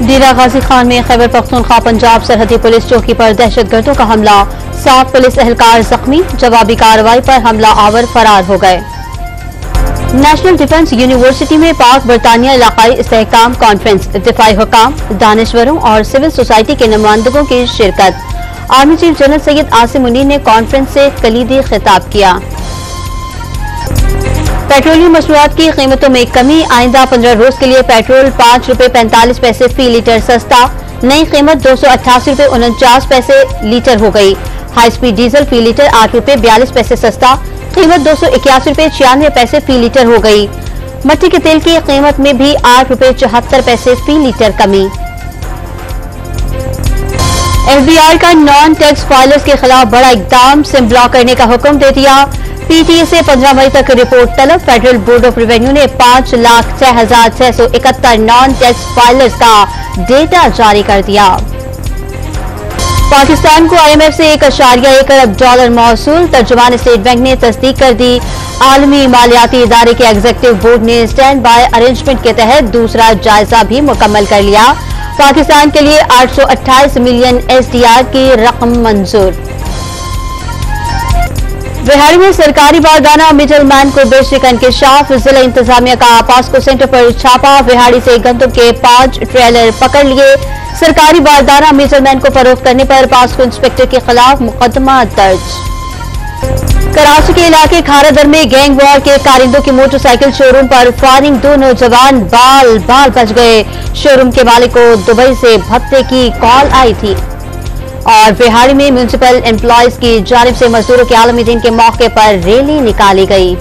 डेरा गाजी खान में खैबर पख्तूनख्वा पंजाब सरहदी पुलिस चौकी पर दहशतगर्दों का हमला, 7 पुलिस एहलकार जख्मी, जवाबी कार्रवाई पर हमला आवर फरार हो गए। नेशनल डिफेंस यूनिवर्सिटी में पाक बरतानिया इलाकाई इस्तेहकाम कॉन्फ्रेंस, दिफाई हुकाम, दानिश्वरों और सिविल सोसाइटी के नुमाइंदों की शिरकत। Army chief general Syed Asim Munir ने कॉन्फ्रेंस से कलीदी खिताब किया। पेट्रोलियम मसनूआत की कीमतों में कमी, आइंदा 15 रोज के लिए पेट्रोल 5 रुपए 45 पैसे फी लीटर सस्ता, नई कीमत 288 रुपए 49 पैसे लीटर हो गई। हाई स्पीड डीजल फी लीटर 8 रुपए 42 पैसे सस्ता, कीमत 281 रुपए 96 पैसे फी लीटर हो गई। मट्टी के तेल की कीमत में भी 8 रुपए 74 पैसे फी लीटर कमी। FBI का नॉन टैक्स फाइलर्स के खिलाफ बड़ा इकदाम, सिम ब्लॉक करने का हुक्म दे दिया। PTA से 15 मई तक रिपोर्ट तलब। फेडरल बोर्ड ऑफ रेवेन्यू ने 5,06,671 नॉन टैक्स फाइलर्स का डेटा जारी कर दिया। पाकिस्तान को IMF से $1.1 अरब मौसूल, तर्जुमान स्टेट बैंक ने तस्दीक कर दी। आलमी मालियाती इदारे के एग्जीक्यूटिव बोर्ड ने स्टैंड बाय अरेंजमेंट के तहत दूसरा जायजा भी मुकम्मल कर लिया। पाकिस्तान के लिए 828 मिलियन SDR की रकम मंजूर। बिहार में सरकारी बारदाना मिडलमैन को बेचने का इंकशाफ, जिला इंतजामिया का पास्को सेंटर पर छापा, बिहाड़ी से गंदम के 5 ट्रेलर पकड़ लिए। सरकारी बारदाना मिडलमैन को फरोख्त करने पर पास्को इंस्पेक्टर के खिलाफ मुकदमा दर्ज। कराची के इलाके खारादर में गैंग वॉर के कारिंदों की मोटरसाइकिल शोरूम पर फायरिंग, 2 नौजवान बाल बाल बच गए। शोरूम के मालिक को दुबई से भत्ते की कॉल आई थी। और बिहाड़ी में म्यूनिसिपल एम्प्लॉयज की जानिब से मजदूरों के आलमी दिन के मौके पर रैली निकाली गई।